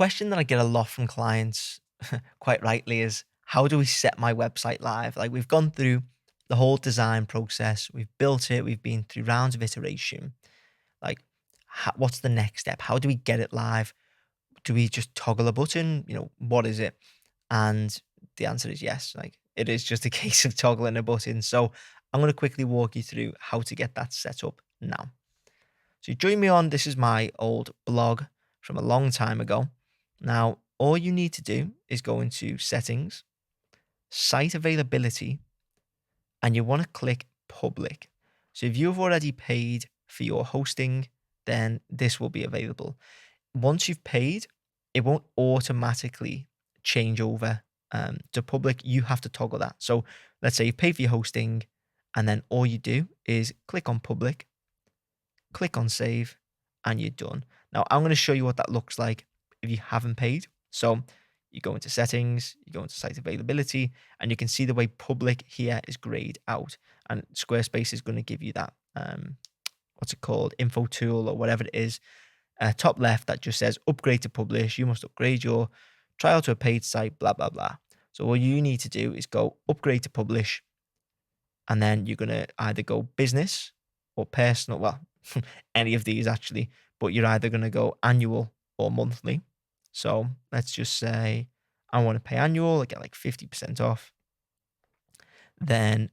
question that I get a lot from clients, quite rightly, is how do we set my website live? Like we've gone through the whole design process, we've built it, we've been through rounds of iteration. Like, what's the next step? How do we get it live? Do we just toggle a button? What is it? And the answer is yes. Like it is just a case of toggling a button. So I'm going to quickly walk you through how to get that set up now. So you join me on, this is my old blog from a long time ago. Now, all you need to do is go into settings, site availability, and you want to click public. So if you've already paid for your hosting, then this will be available. Once you've paid, it won't automatically change over to public. You have to toggle that. So let's say you pay for your hosting, and then all you do is click on public, click on save, and you're done. Now, I'm going to show you what that looks like if you haven't paid. So you go into settings, you go into site availability, and you can see the way public here is grayed out. And Squarespace is going to give you that, what's it called, info tool or whatever it is, top left that just says upgrade to publish. You must upgrade your trial to a paid site, blah, blah, blah. So all you need to do is go upgrade to publish, and then you're going to either go business or personal. Well, any of these actually, but you're either going to go annual or monthly. So let's just say I want to pay annual, I get like 50% off. Then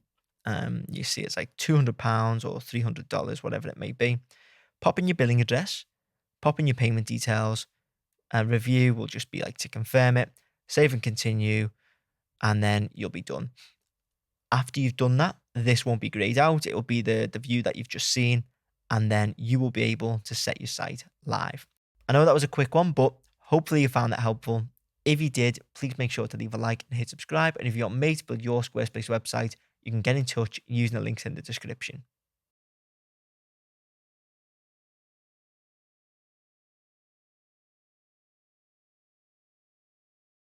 you see it's like £200 or $300, whatever it may be. Pop in your billing address, pop in your payment details. A review will just be like to confirm it, save and continue, and then you'll be done. After you've done that, this won't be grayed out. It will be the view that you've just seen, and then you will be able to set your site live. I know that was a quick one, but hopefully you found that helpful. If you did, please make sure to leave a like and hit subscribe. And if you want me to build your Squarespace website, you can get in touch using the links in the description.